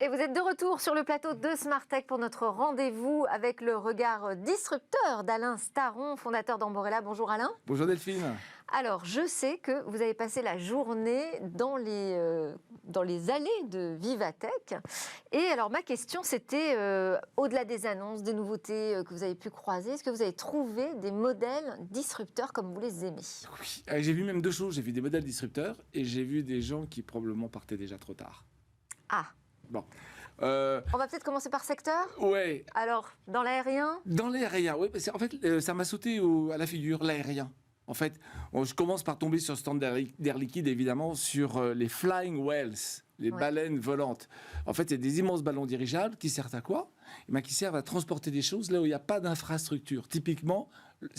Et vous êtes de retour sur le plateau de Smart Tech pour notre rendez-vous avec le regard disrupteur d'Alain Staron, fondateur d'Amborella. Bonjour Alain. Bonjour Delphine. Alors, je sais que vous avez passé la journée dans les allées de Vivatech. Et alors, ma question, c'était, au-delà des annonces, des nouveautés que vous avez pu croiser, est-ce que vous avez trouvé des modèles disrupteurs comme vous les aimez ? Oui, j'ai vu même deux choses. J'ai vu des modèles disrupteurs et j'ai vu des gens qui probablement partaient déjà trop tard. Ah. Bon. On va peut-être commencer par secteur. Ouais. Alors, dans l'aérien ? Dans l'aérien, oui. Parce qu'en fait, ça m'a sauté à la figure, l'aérien. En fait, je commence par tomber sur le stand d'Air Liquide, évidemment, sur les flying whales, les baleines volantes. En fait, c'est des immenses ballons dirigeables qui servent à quoi ? Qui servent à transporter des choses là où il n'y a pas d'infrastructure. Typiquement,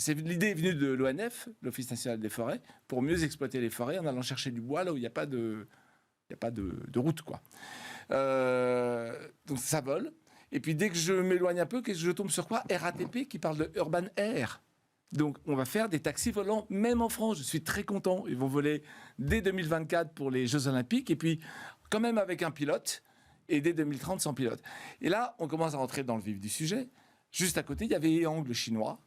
l'idée est venue de l'ONF, l'Office national des forêts, pour mieux exploiter les forêts en allant chercher du bois là où il n'y a pas de route, quoi. Donc ça vole. Et puis dès que je m'éloigne un peu, qu'est-ce que je tombe sur quoi ? RATP qui parle de Urban Air. Donc on va faire des taxis volants, même en France. Je suis très content. Ils vont voler dès 2024 pour les Jeux Olympiques. Et puis quand même avec un pilote. Et dès 2030 sans pilote. Et là, on commence à rentrer dans le vif du sujet. Juste à côté, il y avait Ehang, le chinois.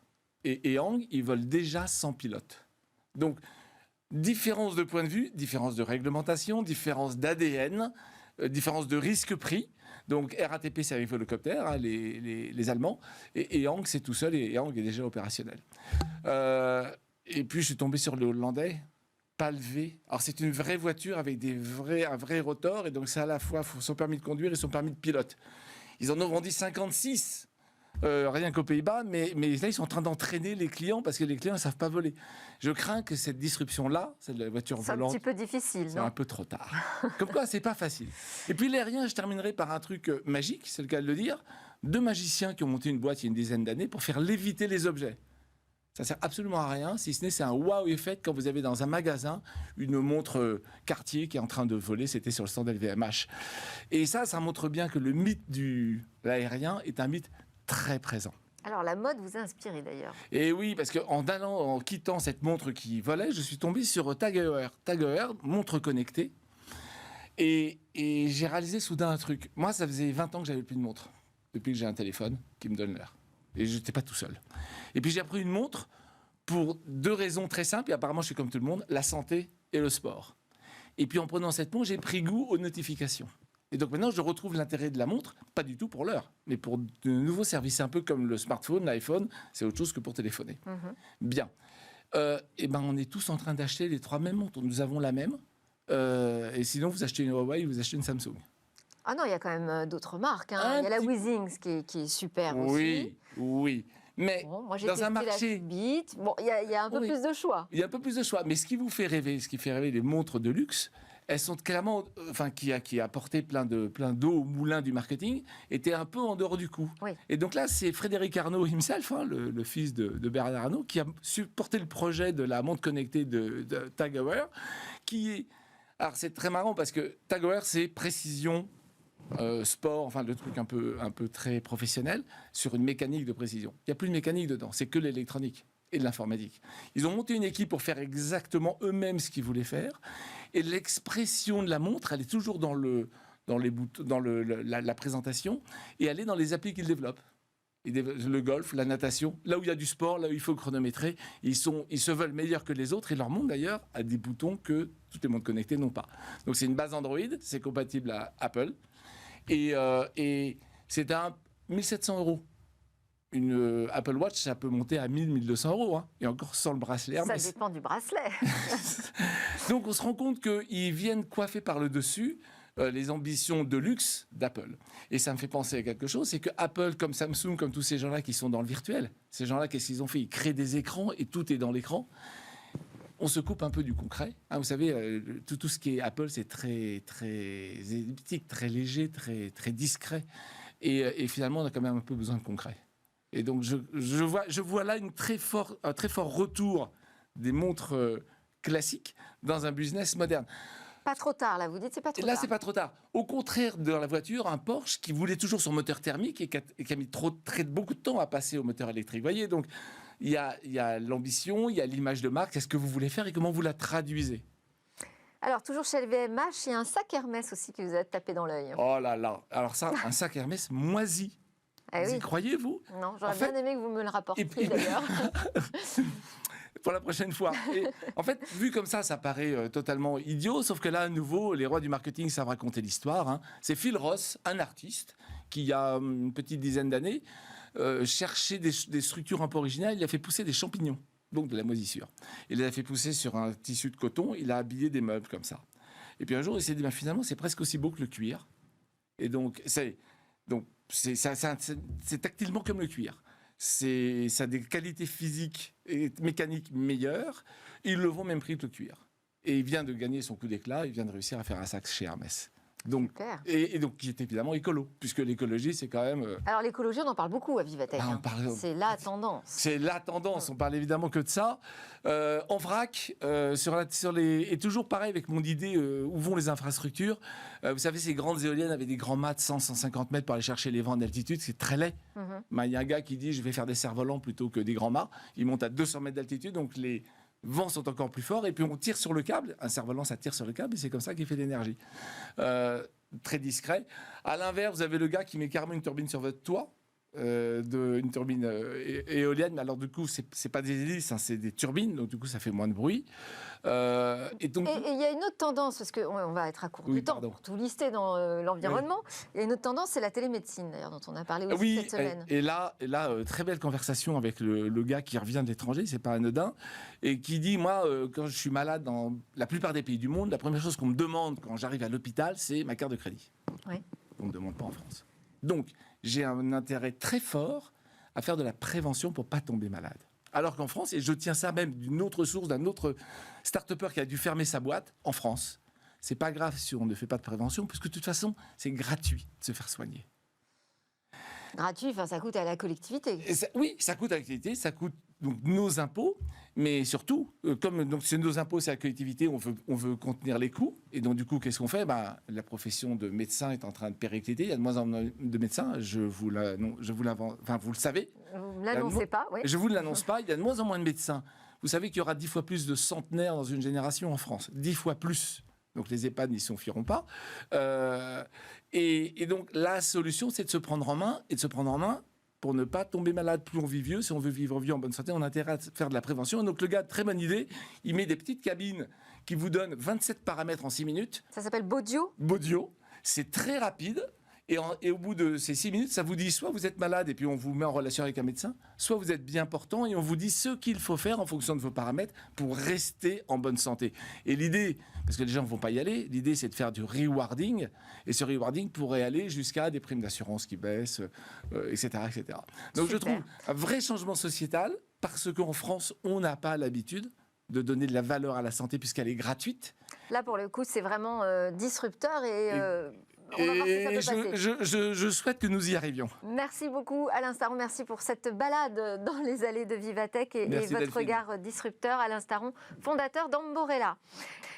Et Ehang, ils volent déjà sans pilote. Donc différence de point de vue, différence de réglementation, différence d'ADN, différence de risque-prix. Donc RATP, c'est avec Volocopter, hein, les Allemands. Et Ehang, c'est tout seul et Ehang est déjà opérationnel. Et puis, je suis tombé sur le Hollandais, Palvé. Alors, c'est une vraie voiture avec un vrai rotor. Et donc, c'est à la fois son permis de conduire et son permis de pilote. Ils en ont vendu 56. Rien qu'aux Pays-Bas, mais là, ils sont en train d'entraîner les clients parce que les clients ne savent pas voler. Je crains que cette disruption-là, celle de la voiture volante... C'est un petit peu difficile, c'est non ? un peu trop tard. Comme quoi, c'est pas facile. Et puis l'aérien, je terminerai par un truc magique, c'est le cas de le dire. Deux magiciens qui ont monté une boîte il y a une dizaine d'années pour faire léviter les objets. Ça sert absolument à rien, si ce n'est c'est un wow effect quand vous avez dans un magasin une montre Cartier qui est en train de voler. C'était sur le stand LVMH. Et ça montre bien que le mythe de l'aérien est un mythe très présent. Alors, la mode vous a inspiré d'ailleurs. Et oui, parce en quittant cette montre qui volait, je suis tombé sur TAG Heuer. TAG Heuer, montre connectée. Et j'ai réalisé soudain un truc. Moi, ça faisait 20 ans que j'avais plus de montre, depuis que j'ai un téléphone qui me donne l'heure. Et je n'étais pas tout seul. Et puis, j'ai appris une montre pour deux raisons très simples. Et apparemment, je suis comme tout le monde, la santé et le sport. Et puis, en prenant cette montre, j'ai pris goût aux notifications. Et donc maintenant, je retrouve l'intérêt de la montre, pas du tout pour l'heure, mais pour de nouveaux services, un peu comme le smartphone, l'iPhone, c'est autre chose que pour téléphoner. Bien. Et ben, on est tous en train d'acheter les trois mêmes montres. Nous avons la même. Et sinon, vous achetez une Huawei, vous achetez une Samsung. Ah non, il y a quand même d'autres marques. Hein. Il y a la Withings qui est super aussi. Oui. Mais bon, moi, j'ai dans testé un marché... la Fitbit. Bon, il y a un peu plus de choix. Il y a un peu plus de choix. Mais ce qui vous fait rêver, ce qui fait rêver les montres de luxe, elles sont clairement, qui a apporté plein d'eau au moulin du marketing, étaient un peu en dehors du coup. Oui. Et donc là, c'est Frédéric Arnault himself, le fils de Bernard Arnault, qui a supporté le projet de la montre connectée de TAG Heuer, alors c'est très marrant parce que TAG Heuer, c'est précision, sport, enfin le truc un peu très professionnel, sur une mécanique de précision. Il n'y a plus de mécanique dedans, c'est que l'électronique et de l'informatique. Ils ont monté une équipe pour faire exactement eux-mêmes ce qu'ils voulaient faire. Et l'expression de la montre, elle est toujours dans la présentation, et elle est dans les applis qu'ils développent. Le golf, la natation, là où il y a du sport, là où il faut chronométrer, ils se veulent meilleurs que les autres, et leur montre d'ailleurs a des boutons que toutes les montres connectées n'ont pas. Donc c'est une base Android, c'est compatible à Apple, et c'est à 1 700 €. Une Apple Watch, ça peut monter à 1 200 €, hein, et encore sans le bracelet. Ça dépend du bracelet. Donc on se rend compte qu'ils viennent coiffer par le dessus les ambitions de luxe d'Apple. Et ça me fait penser à quelque chose, c'est que Apple, comme Samsung, comme tous ces gens-là qui sont dans le virtuel, ces gens-là, qu'est-ce qu'ils ont fait ? Ils créent des écrans et tout est dans l'écran. On se coupe un peu du concret. Hein, vous savez, tout ce qui est Apple, c'est très, très elliptique, très léger, très, très discret. Et finalement, on a quand même un peu besoin de concret. Et donc, je vois là un très fort retour des montres classiques dans un business moderne. Pas trop tard, là, vous dites, c'est pas trop tard. Là, c'est pas trop tard. Au contraire, dans la voiture, un Porsche qui voulait toujours son moteur thermique et qui a mis beaucoup de temps à passer au moteur électrique. Vous voyez, donc, il y a l'ambition, il y a l'image de marque. Qu'est-ce que vous voulez faire et comment vous la traduisez ? Alors, toujours chez LVMH, il y a un sac Hermès aussi qui vous a tapé dans l'œil. Oh là là. Alors ça, un sac Hermès moisi. Eh Vous y oui. croyez, vous? Non, j'aurais En fait- bien aimé que vous me le rapportiez Et- d'ailleurs. Pour la prochaine fois. Et, en fait, vu comme ça paraît totalement idiot, sauf que là, à nouveau, les rois du marketing savent raconter l'histoire. Hein. C'est Phil Ross, un artiste, qui, il y a une petite dizaine d'années, cherchait des structures un peu originales. Il a fait pousser des champignons, donc de la moisissure. Il les a fait pousser sur un tissu de coton. Il a habillé des meubles comme ça. Et puis un jour, il s'est dit, finalement, c'est presque aussi beau que le cuir. Et donc, c'est tactilement comme le cuir. Ça a des qualités physiques et mécaniques meilleures. Ils le vendent même prix que le cuir. Et il vient de gagner son coup d'éclat. Il vient de réussir à faire un sac chez Hermès. Donc, Super. et donc, qui est évidemment écolo, puisque l'écologie, c'est quand même... Alors, l'écologie, on en parle beaucoup à Vivatech. on parle- C'est la tendance. C'est la tendance, on parle évidemment que de ça. En vrac, et toujours pareil avec mon idée, où vont les infrastructures. Vous savez, ces grandes éoliennes avec des grands mâts de 100-150 mètres pour aller chercher les vents d'altitude, c'est très laid. Il y a un gars qui dit, je vais faire des cerfs-volants plutôt que des grands mâts. Il monte à 200 mètres d'altitude, donc les vents sont encore plus forts, et puis on tire sur le câble. Un cerf-volant, ça tire sur le câble, et c'est comme ça qu'il fait l'énergie. Très discret. À l'inverse, vous avez le gars qui met carrément une turbine sur votre toit, une turbine éolienne, mais alors du coup, c'est pas des hélices, hein, c'est des turbines, donc du coup, ça fait moins de bruit. Et donc, Et il y a une autre tendance, parce qu'on va être à court Oui, de temps pardon. pour tout lister dans l'environnement. Il y a une autre tendance, c'est la télémédecine, d'ailleurs, dont on a parlé aussi oui, cette semaine. et là, très belle conversation avec le gars qui revient de l'étranger, c'est pas anodin, et qui dit, moi, quand je suis malade dans la plupart des pays du monde, la première chose qu'on me demande quand j'arrive à l'hôpital, c'est ma carte de crédit. Oui. On ne me demande pas en France. Donc, j'ai un intérêt très fort à faire de la prévention pour pas tomber malade. Alors qu'en France, et je tiens ça même d'une autre source, d'un autre start-upper qui a dû fermer sa boîte, en France, c'est pas grave si on ne fait pas de prévention, puisque de toute façon, c'est gratuit de se faire soigner. Gratuit, enfin, ça coûte à la collectivité. Oui, ça coûte à la collectivité, ça coûte donc nos impôts, mais surtout, comme donc c'est nos impôts, c'est la collectivité, on veut contenir les coûts, et donc du coup, qu'est-ce qu'on fait? La profession de médecin est en train de péricliter, il y a de moins en moins de médecins, vous le savez. Vous ne l'annoncez pas, oui. Je vous l'annonce pas, il y a de moins en moins de médecins. Vous savez qu'il y aura 10 fois plus de centenaires dans une génération en France, 10 fois plus. Donc les EHPAD n'y s'en fieront pas. Et donc la solution, c'est de se prendre en main, et de se prendre en main pour ne pas tomber malade. Plus on vit vieux, si on veut vivre vieux en bonne santé, on a intérêt à faire de la prévention. Et donc le gars, très bonne idée, il met des petites cabines qui vous donnent 27 paramètres en 6 minutes. Ça s'appelle Bodio. Bodio, c'est très rapide. Et au bout de ces 6 minutes, ça vous dit soit vous êtes malade et puis on vous met en relation avec un médecin, soit vous êtes bien portant et on vous dit ce qu'il faut faire en fonction de vos paramètres pour rester en bonne santé. Et l'idée, parce que les gens ne vont pas y aller, l'idée c'est de faire du rewarding. Et ce rewarding pourrait aller jusqu'à des primes d'assurance qui baissent, etc., etc. Donc je Super. trouve un vrai changement sociétal parce qu'en France, on n'a pas l'habitude de donner de la valeur à la santé puisqu'elle est gratuite. Là, pour le coup, c'est vraiment disrupteur et on va voir si ça peut passer. Je souhaite que nous y arrivions. Merci beaucoup Alain Staron, merci pour cette balade dans les allées de Vivatech et Merci, votre Delphine. regard disrupteur. Alain Staron, fondateur d'Amborella.